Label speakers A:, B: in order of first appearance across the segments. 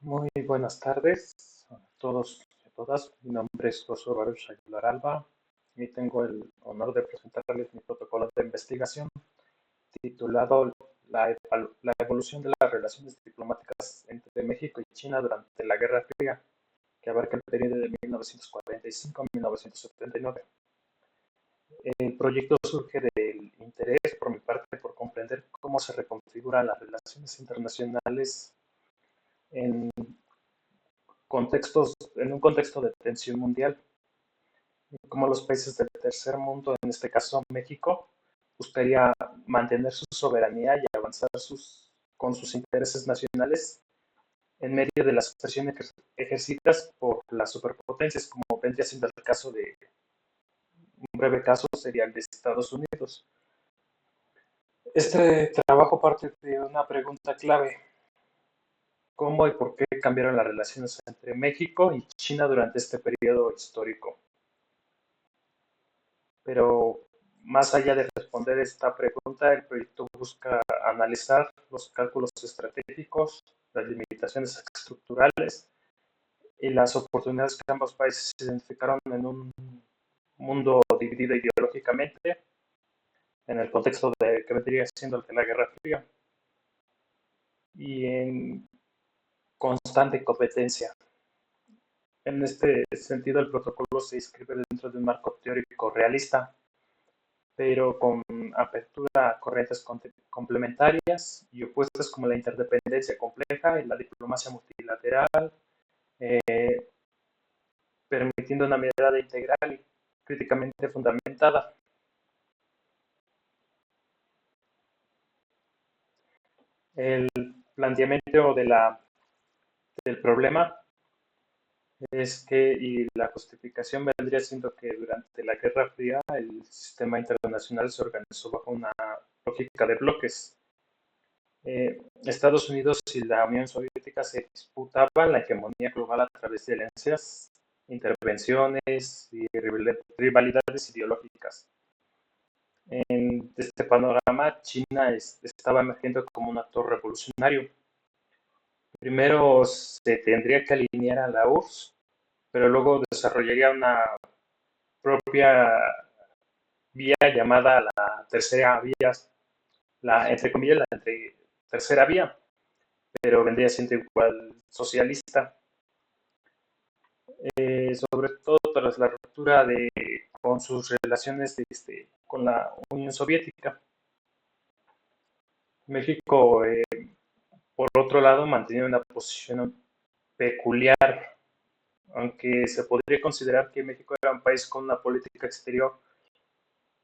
A: Muy buenas tardes a todos y a todas. Mi nombre es Josué Baruch Aguilar Alba y tengo el honor de presentarles mi protocolo de investigación titulado la evolución de las relaciones diplomáticas entre México y China durante la Guerra Fría, que abarca el periodo de 1945 a 1979. El proyecto surge del interés por mi parte por comprender cómo se reconfiguran las relaciones internacionales en en un contexto de tensión mundial, como los países del tercer mundo, en este caso México, buscaría mantener su soberanía y avanzar con sus intereses nacionales en medio de las presiones ejercidas por las superpotencias, como vendría siendo el caso un breve caso sería el de Estados Unidos. Este trabajo parte de una pregunta clave: ¿cómo y por qué cambiaron las relaciones entre México y China durante este periodo histórico? Pero más allá de responder esta pregunta, el proyecto busca analizar los cálculos estratégicos, las limitaciones estructurales y las oportunidades que ambos países identificaron en un mundo dividido ideológicamente en el contexto de que vendría siendo el de la Guerra Fría y en constante competencia. En este sentido, el protocolo se inscribe dentro de un marco teórico realista, pero con apertura a corrientes complementarias y opuestas como la interdependencia compleja y la diplomacia multilateral, eh, permitiendo una mirada integral y críticamente fundamentada. El planteamiento del problema es que, y la justificación vendría siendo que durante la Guerra Fría el sistema internacional se organizó bajo una lógica de bloques. Estados Unidos y la Unión Soviética se disputaban la hegemonía global a través de alianzas, intervenciones y rivalidades ideológicas. En este panorama, China estaba emergiendo como un actor revolucionario. Primero se tendría que alinear a la URSS, pero luego desarrollaría una propia vía llamada la tercera vía, entre comillas, tercera vía, pero vendría siendo igual socialista, sobre todo tras la ruptura con sus relaciones con la Unión Soviética. México, por otro lado, mantenía una posición peculiar, aunque se podría considerar que México era un país con una política exterior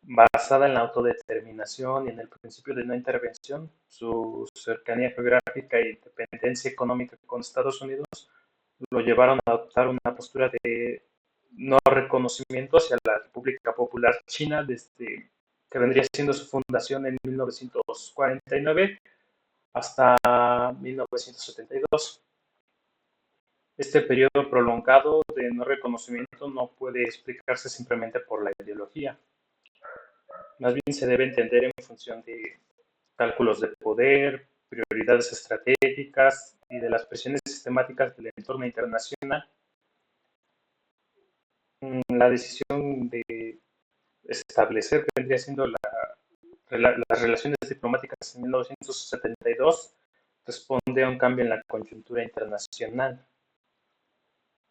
A: basada en la autodeterminación y en el principio de no intervención. Su cercanía geográfica y dependencia económica con Estados Unidos lo llevaron a adoptar una postura de no reconocimiento hacia la República Popular China desde que vendría siendo su fundación en 1949 hasta 1972. Este periodo prolongado de no reconocimiento no puede explicarse simplemente por la ideología. Más bien se debe entender en función de cálculos de poder, prioridades estratégicas y de las presiones sistemáticas del entorno internacional. La decisión de establecer vendría siendo las relaciones diplomáticas en 1972 responde a un cambio en la coyuntura internacional,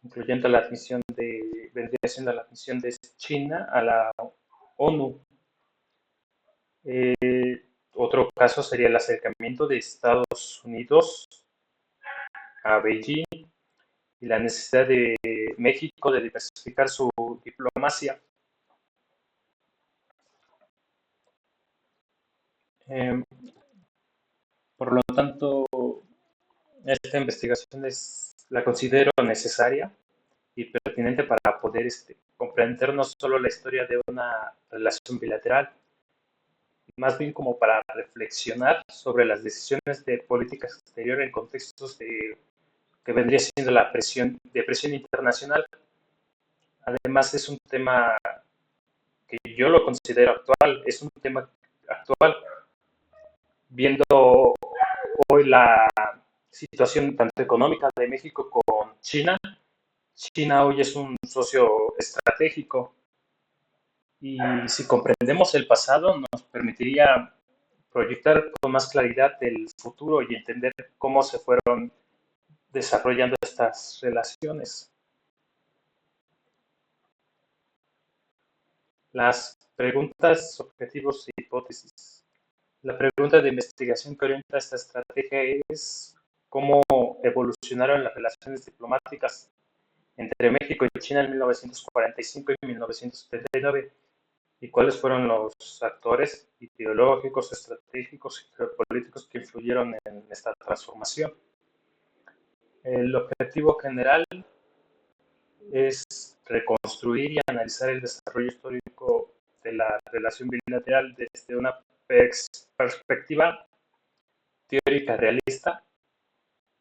A: incluyendo vendría siendo la admisión de China a la ONU. Otro caso sería el acercamiento de Estados Unidos a Beijing y la necesidad de México de diversificar su diplomacia. Eh, por lo tanto, esta investigación la considero necesaria y pertinente para poder comprender no solo la historia de una relación bilateral, más bien como para reflexionar sobre las decisiones de política exterior en contextos que vendría siendo de presión internacional. Además, es un tema que yo lo considero actual, es un tema actual, viendo hoy situación tanto económica de México con China. China hoy es un socio estratégico y si comprendemos el pasado nos permitiría proyectar con más claridad el futuro y entender cómo se fueron desarrollando estas relaciones. Las preguntas, objetivos e hipótesis. La pregunta de investigación que orienta esta estrategia es cómo evolucionaron las relaciones diplomáticas entre México y China en 1945 y 1979 y cuáles fueron los actores ideológicos, estratégicos y geopolíticos que influyeron en esta transformación. El objetivo general es reconstruir y analizar el desarrollo histórico de la relación bilateral desde una perspectiva teórica realista,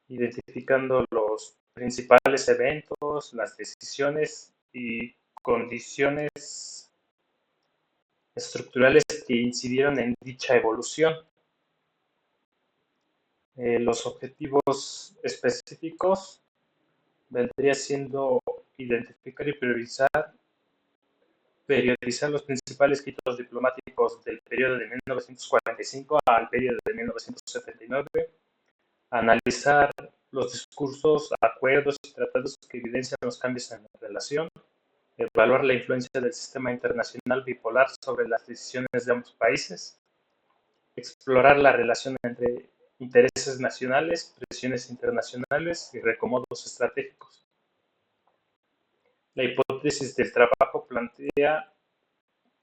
A: identificando los principales eventos, las decisiones y condiciones estructurales que incidieron en dicha evolución. Los objetivos específicos vendría siendo identificar y periodizar los principales hitos diplomáticos del periodo de 1945 al periodo de 1979, analizar los discursos, acuerdos y tratados que evidencian los cambios en la relación, evaluar la influencia del sistema internacional bipolar sobre las decisiones de ambos países, explorar la relación entre intereses nacionales, presiones internacionales y recomodos estratégicos. La hipótesis del trabajo plantea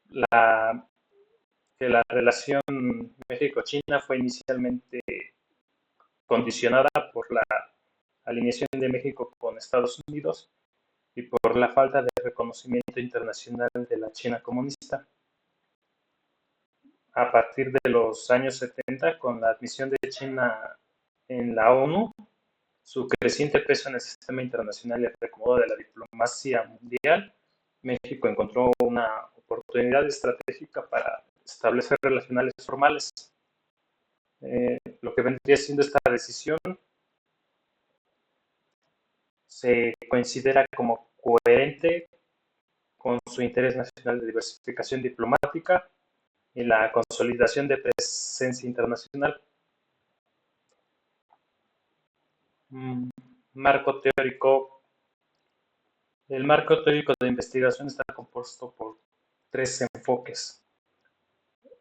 A: la, que la relación México-China fue inicialmente condicionada por la alineación de México con Estados Unidos y por la falta de reconocimiento internacional de la China comunista. A partir de los años 70, con la admisión de China en la ONU, su creciente peso en el sistema internacional y el reacomodo de la diplomacia mundial, México encontró una oportunidad estratégica para establecer relaciones formales. Lo que vendría siendo esta decisión se considera como coherente con su interés nacional de diversificación diplomática y la consolidación de presencia internacional. Marco teórico. El marco teórico de investigación está compuesto por tres enfoques.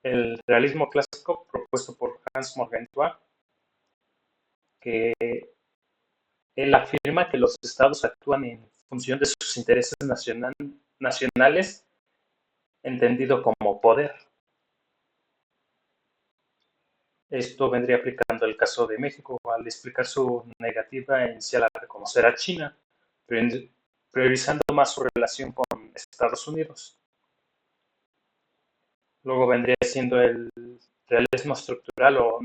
A: El realismo clásico, propuesto por Hans Morgenthau, que él afirma que los estados actúan en función de sus intereses nacionales, entendido como poder. Esto vendría aplicando el caso de México al explicar su negativa inicial a reconocer a China, priorizando más su relación con Estados Unidos. Luego vendría siendo el realismo estructural o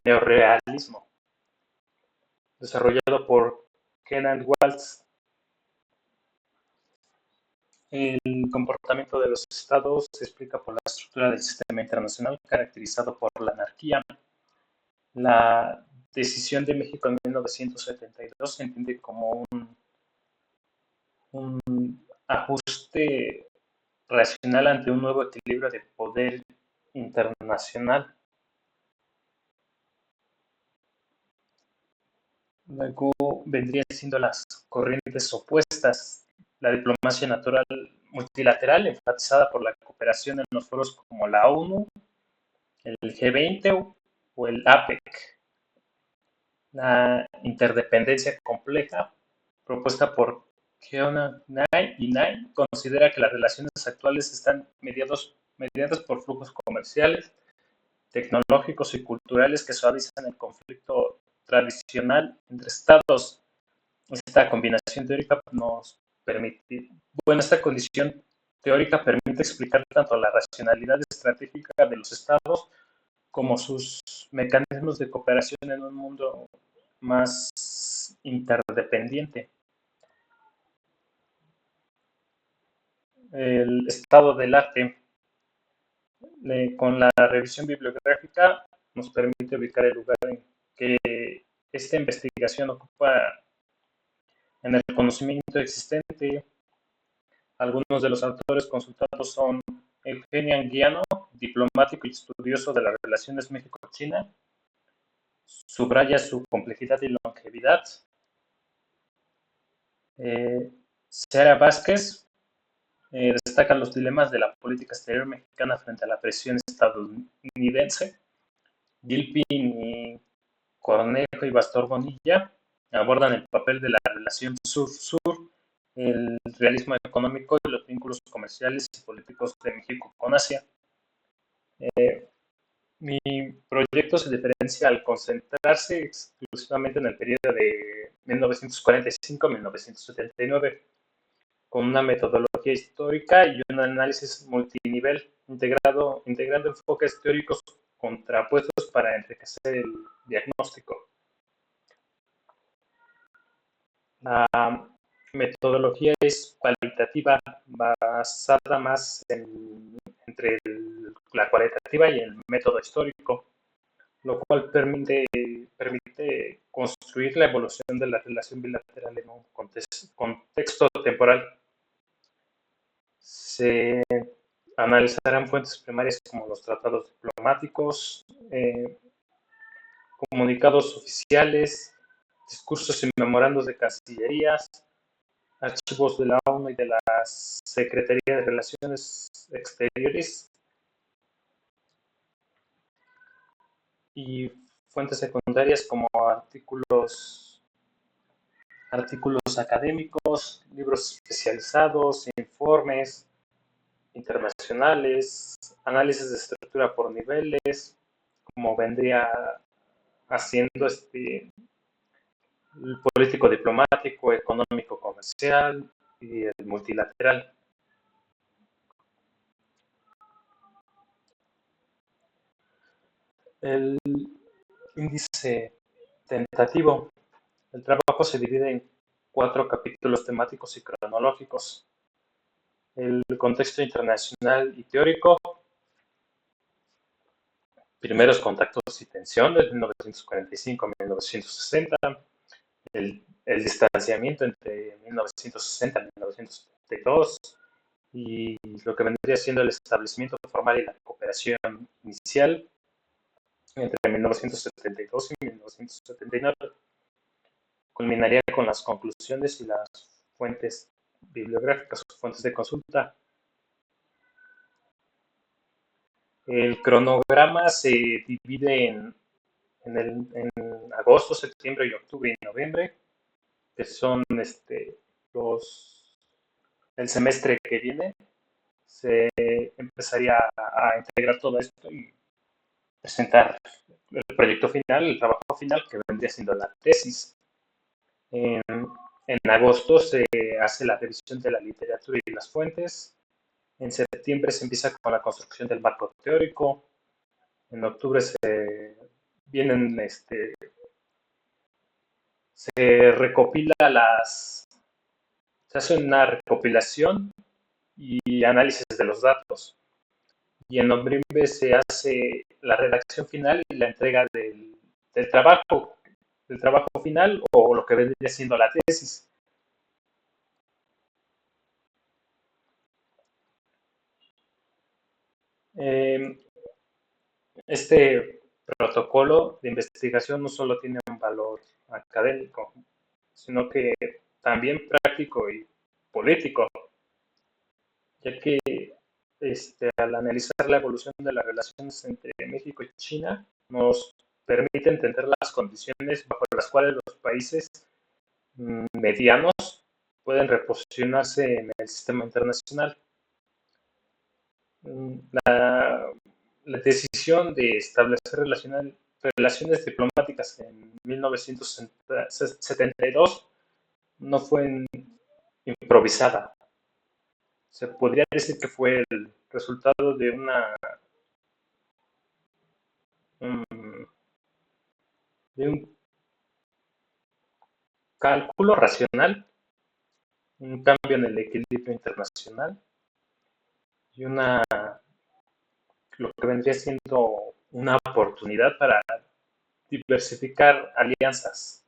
A: neorrealismo, desarrollado por Kenneth Waltz. El comportamiento de los estados se explica por la estructura del sistema internacional caracterizado por la anarquía. La decisión de México en 1972 se entiende como un ajuste racional ante un nuevo equilibrio de poder internacional. Luego vendrían siendo las corrientes opuestas, la diplomacia natural multilateral, enfatizada por la cooperación en los foros como la ONU, el G20 o el APEC. La interdependencia compleja, propuesta por Keona y Nye, considera que las relaciones actuales están mediadas por flujos comerciales, tecnológicos y culturales que suavizan el conflicto tradicional entre estados. Esta combinación teórica nos permite, esta condición teórica permite explicar tanto la racionalidad estratégica de los estados como sus mecanismos de cooperación en un mundo más interdependiente. El estado del arte, con la revisión bibliográfica, nos permite ubicar el lugar en que Esta investigación ocupa en el conocimiento existente. Algunos de los autores consultados son Eugenio Anguiano, diplomático y estudioso de las relaciones México-China, subraya su complejidad y longevidad. Sara Vázquez destaca los dilemas de la política exterior mexicana frente a la presión estadounidense. Gilpin y Cornejo y Pastor Bonilla abordan el papel de la relación sur-sur, el realismo económico y los vínculos comerciales y políticos de México con Asia. Mi proyecto se diferencia al concentrarse exclusivamente en el periodo de 1945 a 1979, con una metodología histórica y un análisis multinivel integrando enfoques teóricos contrapuestos para enriquecer el diagnóstico. La metodología es cualitativa, basada más entre la cualitativa y el método histórico, lo cual permite construir la evolución de la relación bilateral en un contexto temporal. Se analizarán fuentes primarias como los tratados diplomáticos, comunicados oficiales, discursos y memorandos de cancillerías, archivos de la ONU y de la Secretaría de Relaciones Exteriores y fuentes secundarias como artículos académicos, libros especializados, informes internacionales, análisis de estructura por niveles, como vendría haciendo el político diplomático, económico comercial y el multilateral. El índice tentativo. El trabajo se divide en 4 capítulos temáticos y cronológicos. El contexto internacional y teórico, primeros contactos y tensión de 1945 a 1960, el distanciamiento entre 1960 y 1972 y lo que vendría siendo el establecimiento formal y la cooperación inicial entre 1972 y 1979. Culminaría con las conclusiones y las fuentes bibliográficas o fuentes de consulta. El cronograma se divide en agosto, septiembre y octubre y noviembre, que son el semestre que viene. Se empezaría a integrar todo esto y presentar el proyecto final, el trabajo final, que vendría siendo la tesis. En agosto se hace la revisión de la literatura y las fuentes. En septiembre se empieza con la construcción del marco teórico. En octubre se recopila se hace una recopilación y análisis de los datos. Y en noviembre se hace la redacción final y la entrega del trabajo final o lo que vendría siendo la tesis. Este protocolo de investigación no solo tiene un valor académico, sino que también práctico y político, ya que al analizar la evolución de las relaciones entre México y China, nos permite entender las condiciones bajo las cuales los países medianos pueden reposicionarse en el sistema internacional. La, la decisión de establecer relaciones diplomáticas en 1972 no fue improvisada. Se podría decir que fue el resultado de de un cálculo racional, un cambio en el equilibrio internacional y lo que vendría siendo una oportunidad para diversificar alianzas.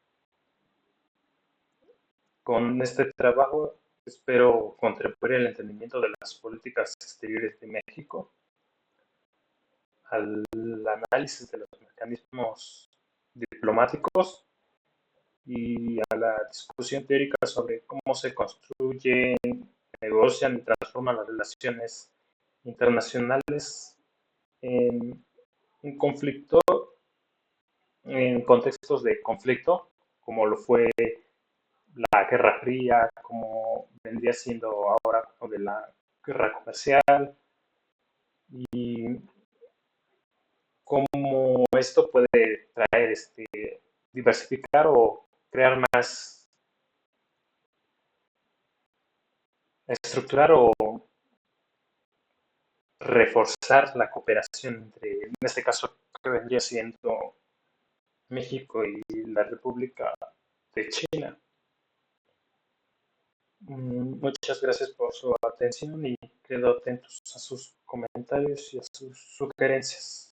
A: Con este trabajo espero contribuir al entendimiento de las políticas exteriores de México, al análisis de los mecanismos diplomáticos y a la discusión teórica sobre cómo se construyen, negocian y transforman las relaciones internacionales en un conflicto, en contextos de conflicto, como lo fue la Guerra Fría, como vendría siendo ahora con de la guerra comercial, y cómo esto puede traer, diversificar o crear más, estructurar o reforzar la cooperación entre, en este caso, que vendría siendo México y la República de China. Muchas gracias por su atención y quedo atentos a sus comentarios y a sus sugerencias.